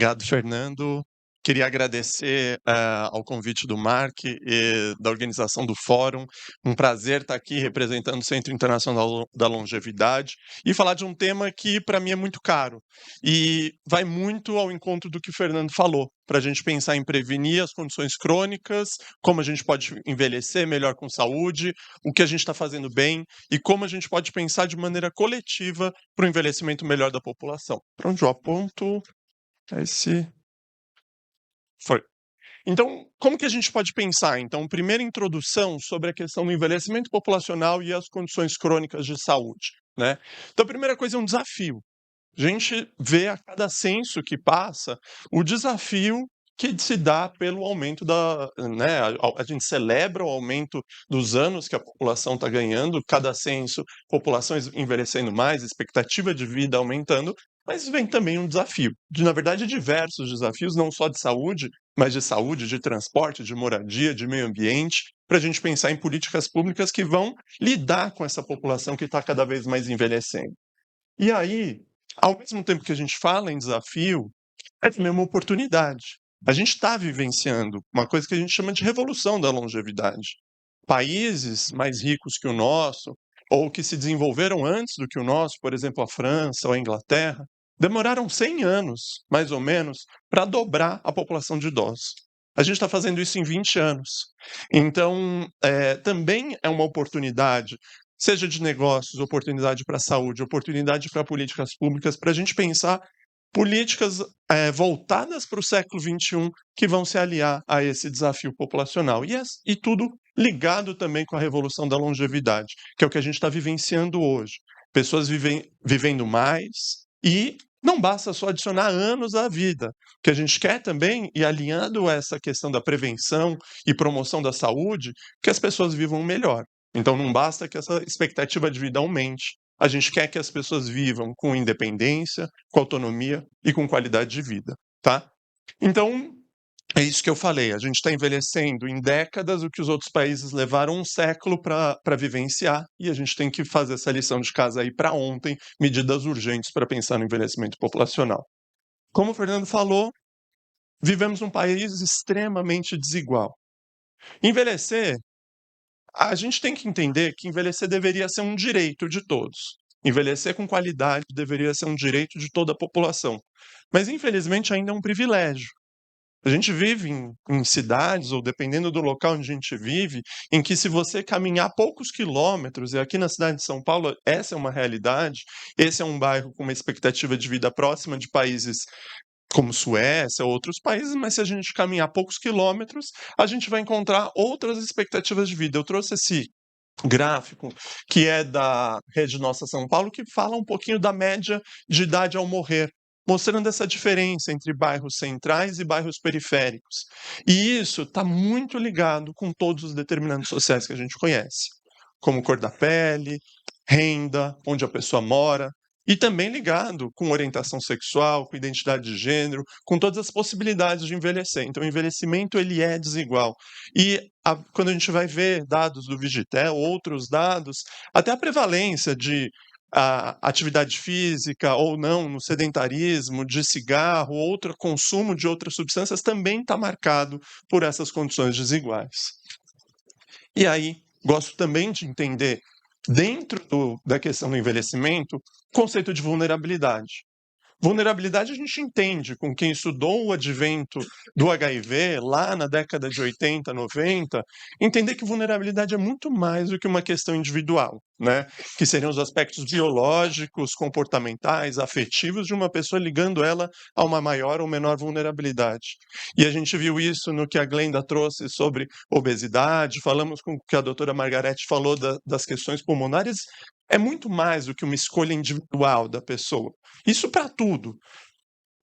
Obrigado, Fernando. Queria agradecer, ao convite do Marc e da organização do fórum. Um prazer estar aqui representando o Centro Internacional da Longevidade e falar de um tema que, para mim, é muito caro e vai muito ao encontro do que o Fernando falou, para a gente pensar em prevenir as condições crônicas, como a gente pode envelhecer melhor com saúde, o que a gente está fazendo bem e como a gente pode pensar de maneira coletiva para o envelhecimento melhor da população. Para onde eu aponto? Esse foi. Então, como que a gente pode pensar? Então, primeira introdução sobre a questão do envelhecimento populacional e as condições crônicas de saúde, né? Então, a primeira coisa é um desafio. A gente vê a cada censo que passa o desafio que se dá pelo aumento da, né, a gente celebra o aumento dos anos que a população está ganhando, cada censo, populações envelhecendo mais, expectativa de vida aumentando, mas vem também um desafio, na verdade, diversos desafios, não só de saúde, mas de saúde, de transporte, de moradia, de meio ambiente, para a gente pensar em políticas públicas que vão lidar com essa população que está cada vez mais envelhecendo. E aí, ao mesmo tempo que a gente fala em desafio, é também uma oportunidade. A gente está vivenciando uma coisa que a gente chama de revolução da longevidade. Países mais ricos que o nosso, ou que se desenvolveram antes do que o nosso, por exemplo, a França ou a Inglaterra, demoraram 100 anos, mais ou menos, para dobrar a população de idosos. A gente está fazendo isso em 20 anos. Então, também é uma oportunidade, seja de negócios, oportunidade para a saúde, oportunidade para políticas públicas, para a gente pensar políticas voltadas para o século XXI que vão se aliar a esse desafio populacional. E tudo ligado também com a revolução da longevidade, que é o que a gente está vivenciando hoje. Pessoas vivendo mais e não basta só adicionar anos à vida. O que a gente quer também, e alinhando essa questão da prevenção e promoção da saúde, que as pessoas vivam melhor. Então não basta que essa expectativa de vida aumente, a gente quer que as pessoas vivam com independência, com autonomia e com qualidade de vida, tá? Então, é isso que eu falei. A gente está envelhecendo em décadas o que os outros países levaram um século para vivenciar, e a gente tem que fazer essa lição de casa aí para ontem, medidas urgentes para pensar no envelhecimento populacional. Como o Fernando falou, vivemos num país extremamente desigual. Envelhecer, a gente tem que entender que envelhecer deveria ser um direito de todos. Envelhecer com qualidade deveria ser um direito de toda a população. Mas, infelizmente, ainda é um privilégio. A gente vive em cidades, ou dependendo do local onde a gente vive, em que se você caminhar poucos quilômetros, e aqui na cidade de São Paulo essa é uma realidade, esse é um bairro com uma expectativa de vida próxima de países como Suécia ou outros países, mas se a gente caminhar poucos quilômetros, a gente vai encontrar outras expectativas de vida. Eu trouxe esse gráfico, que é da Rede Nossa São Paulo, que fala um pouquinho da média de idade ao morrer, mostrando essa diferença entre bairros centrais e bairros periféricos. E isso está muito ligado com todos os determinantes sociais que a gente conhece, como cor da pele, renda, onde a pessoa mora, e também ligado com orientação sexual, com identidade de gênero, com todas as possibilidades de envelhecer. Então, o envelhecimento ele é desigual. E quando a gente vai ver dados do Vigitel, outros dados, até a prevalência de atividade física ou não, no sedentarismo, de cigarro, outro consumo de outras substâncias, também está marcado por essas condições desiguais. E aí, gosto também de entender, dentro da questão do envelhecimento, o conceito de vulnerabilidade. Vulnerabilidade a gente entende com quem estudou o advento do HIV lá na década de 80, 90, entender que vulnerabilidade é muito mais do que uma questão individual, né? Que seriam os aspectos biológicos, comportamentais, afetivos de uma pessoa ligando ela a uma maior ou menor vulnerabilidade. E a gente viu isso no que a Glenda trouxe sobre obesidade, falamos com o que a doutora Margarete falou das questões pulmonares, é muito mais do que uma escolha individual da pessoa. Isso para tudo.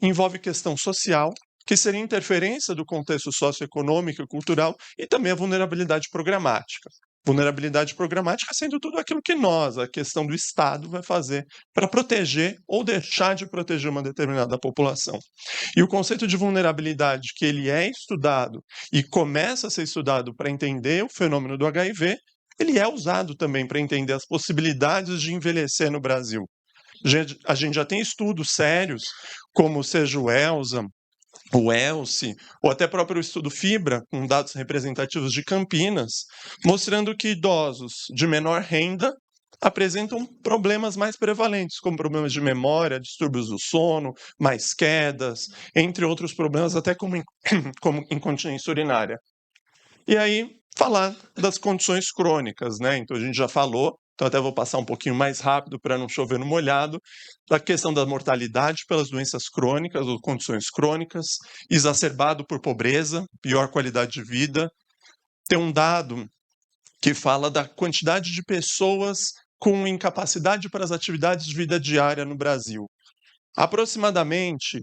Envolve questão social, que seria interferência do contexto socioeconômico e cultural, e também a vulnerabilidade programática. Vulnerabilidade programática sendo tudo aquilo que nós, a questão do Estado, vai fazer para proteger ou deixar de proteger uma determinada população. E o conceito de vulnerabilidade, que ele é estudado e começa a ser estudado para entender o fenômeno do HIV, ele é usado também para entender as possibilidades de envelhecer no Brasil. A gente já tem estudos sérios, como seja o ELSA, o ELSE, ou até próprio estudo Fibra, com dados representativos de Campinas, mostrando que idosos de menor renda apresentam problemas mais prevalentes, como problemas de memória, distúrbios do sono, mais quedas, entre outros problemas, até como incontinência urinária. E aí, falar das condições crônicas, né? Então, a gente já falou, então até vou passar um pouquinho mais rápido para não chover no molhado, da questão da mortalidade pelas doenças crônicas ou condições crônicas, exacerbado por pobreza, pior qualidade de vida. Tem um dado que fala da quantidade de pessoas com incapacidade para as atividades de vida diária no Brasil. Aproximadamente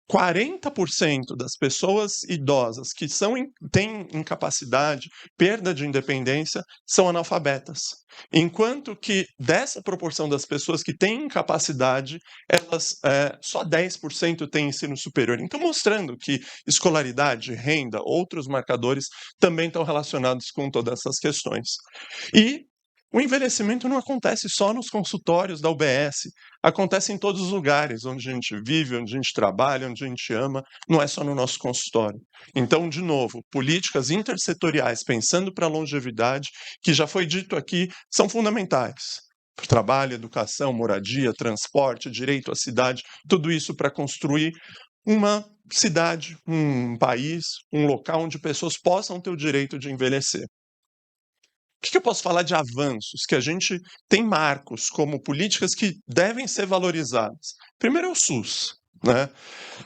40% das pessoas idosas que têm incapacidade, perda de independência, são analfabetas. Enquanto que dessa proporção das pessoas que têm incapacidade, só 10% têm ensino superior. Então, mostrando que escolaridade, renda, outros marcadores também estão relacionados com todas essas questões. E o envelhecimento não acontece só nos consultórios da UBS, acontece em todos os lugares onde a gente vive, onde a gente trabalha, onde a gente ama, não é só no nosso consultório. Então, de novo, políticas intersetoriais pensando para a longevidade, que já foi dito aqui, são fundamentais. Trabalho, educação, moradia, transporte, direito à cidade, tudo isso para construir uma cidade, um país, um local onde pessoas possam ter o direito de envelhecer. O que eu posso falar de avanços? Que a gente tem marcos como políticas que devem ser valorizadas. Primeiro é o SUS, né?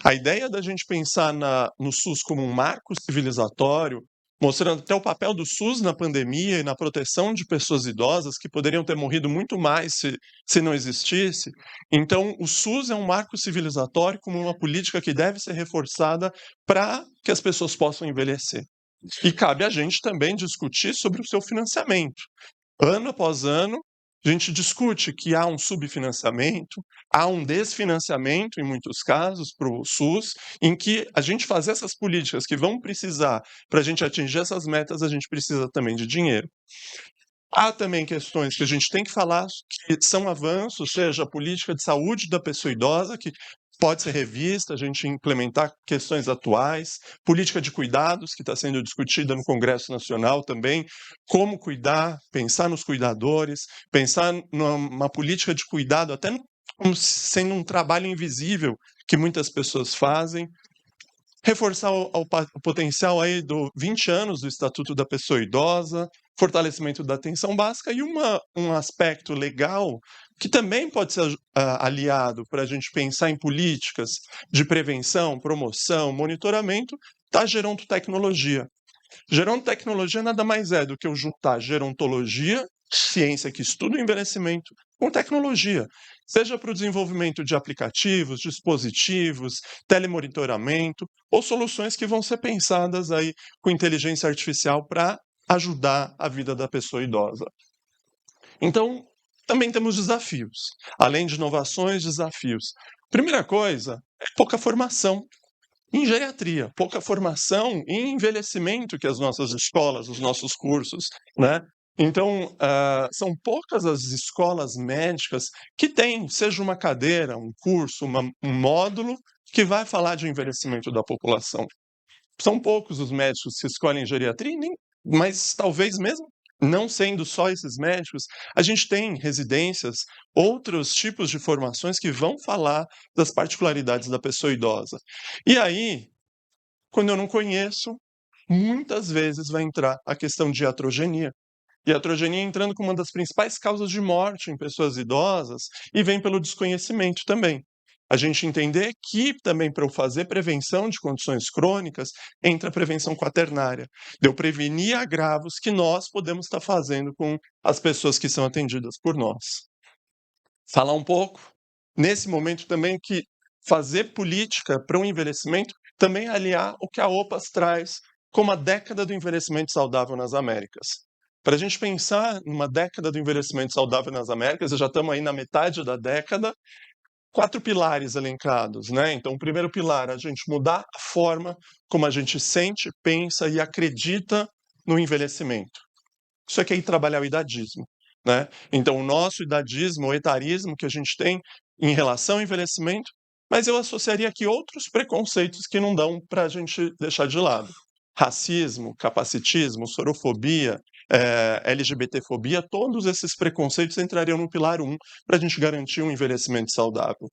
A ideia da gente pensar no SUS como um marco civilizatório, mostrando até o papel do SUS na pandemia e na proteção de pessoas idosas que poderiam ter morrido muito mais se não existisse. Então, o SUS é um marco civilizatório como uma política que deve ser reforçada para que as pessoas possam envelhecer. E cabe a gente também discutir sobre o seu financiamento. Ano após ano, a gente discute que há um subfinanciamento, há um desfinanciamento, em muitos casos, para o SUS, em que a gente fazer essas políticas que vão precisar para a gente atingir essas metas, a gente precisa também de dinheiro. Há também questões que a gente tem que falar que são avanços, seja a política de saúde da pessoa idosa, que pode ser revista, a gente implementar questões atuais, política de cuidados, que está sendo discutida no Congresso Nacional também, como cuidar, pensar nos cuidadores, pensar numa política de cuidado, até como sendo um trabalho invisível que muitas pessoas fazem, reforçar o potencial aí do 20 anos do Estatuto da Pessoa Idosa, fortalecimento da atenção básica e um aspecto legal que também pode ser aliado para a gente pensar em políticas de prevenção, promoção, monitoramento, da gerontotecnologia. Gerontotecnologia nada mais é do que eu juntar gerontologia, ciência que estuda o envelhecimento, com tecnologia, seja para o desenvolvimento de aplicativos, dispositivos, telemonitoramento ou soluções que vão ser pensadas aí com inteligência artificial para ajudar a vida da pessoa idosa. Então, também temos desafios. Além de inovações, desafios. Primeira coisa é pouca formação em geriatria, pouca formação em envelhecimento que as nossas escolas, os nossos cursos, né? Então, são poucas as escolas médicas que têm, seja uma cadeira, um curso, um módulo, que vai falar de envelhecimento da população. São poucos os médicos que escolhem geriatria, mas talvez mesmo não sendo só esses médicos, a gente tem residências, outros tipos de formações que vão falar das particularidades da pessoa idosa. E aí, quando eu não conheço, muitas vezes vai entrar a questão de iatrogenia. Iatrogenia entrando como uma das principais causas de morte em pessoas idosas e vem pelo desconhecimento também. A gente entender que também para eu fazer prevenção de condições crônicas, entra a prevenção quaternária, de eu prevenir agravos que nós podemos estar fazendo com as pessoas que são atendidas por nós. Falar um pouco, nesse momento também, que fazer política para um envelhecimento também é aliar o que a OPAS traz como a década do envelhecimento saudável nas Américas. Para a gente pensar numa década do envelhecimento saudável nas Américas, já estamos aí na metade da década, 4 pilares elencados, né? Então, o primeiro pilar, a gente mudar a forma como a gente sente, pensa e acredita no envelhecimento. Isso aqui é ir trabalhar o idadismo, né? Então, o nosso idadismo, o etarismo que a gente tem em relação ao envelhecimento, mas eu associaria aqui outros preconceitos que não dão para a gente deixar de lado. Racismo, capacitismo, sorofobia, LGBTfobia, todos esses preconceitos entrariam no pilar 1 para a gente garantir um envelhecimento saudável.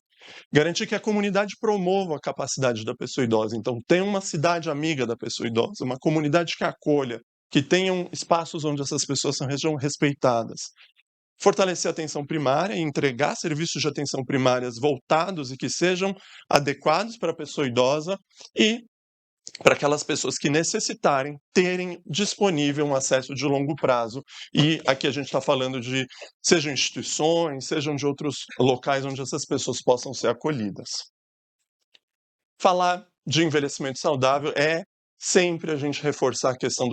Garantir que a comunidade promova a capacidade da pessoa idosa. Então, tem uma cidade amiga da pessoa idosa, uma comunidade que acolha, que tenham espaços onde essas pessoas sejam respeitadas. Fortalecer a atenção primária e entregar serviços de atenção primárias voltados e que sejam adequados para a pessoa idosa e para aquelas pessoas que necessitarem terem disponível um acesso de longo prazo. E aqui a gente está falando de sejam instituições, sejam de outros locais onde essas pessoas possam ser acolhidas. Falar de envelhecimento saudável é sempre a gente reforçar a questão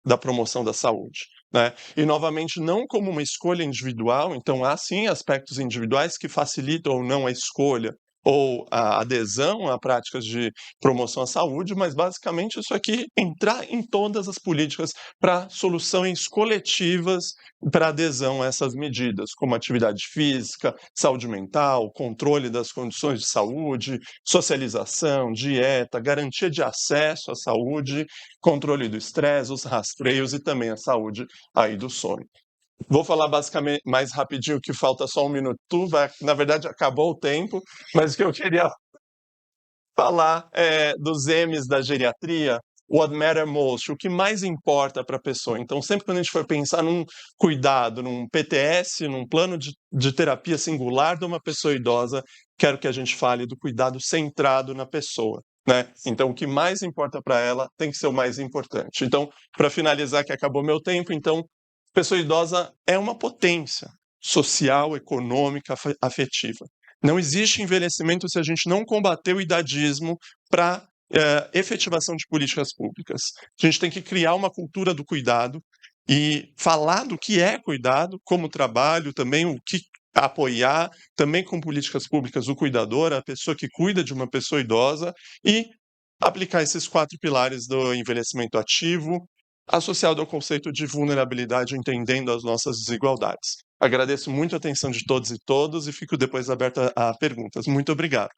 da promoção da saúde, né? E, novamente, não como uma escolha individual, então há sim aspectos individuais que facilitam ou não a escolha ou a adesão a práticas de promoção à saúde, mas basicamente isso aqui entrar em todas as políticas para soluções coletivas para adesão a essas medidas, como atividade física, saúde mental, controle das condições de saúde, socialização, dieta, garantia de acesso à saúde, controle do estresse, os rastreios e também a saúde aí do sono. Vou falar basicamente mais rapidinho, que falta só um minuto. Na verdade, acabou o tempo, mas o que eu queria falar dos M's da geriatria, what matter most, o que mais importa para a pessoa. Então, sempre quando a gente for pensar num cuidado, num PTS, num plano de terapia singular de uma pessoa idosa, quero que a gente fale do cuidado centrado na pessoa, né? Então, o que mais importa para ela tem que ser o mais importante. Então, para finalizar, que acabou meu tempo, então, pessoa idosa é uma potência social, econômica, afetiva. Não existe envelhecimento se a gente não combater o idadismo para efetivação de políticas públicas. A gente tem que criar uma cultura do cuidado e falar do que é cuidado, como trabalho, também o que apoiar, também com políticas públicas, o cuidador, a pessoa que cuida de uma pessoa idosa, e aplicar esses 4 pilares do envelhecimento ativo, associado ao conceito de vulnerabilidade, entendendo as nossas desigualdades. Agradeço muito a atenção de todos e todas e fico depois aberto a perguntas. Muito obrigado.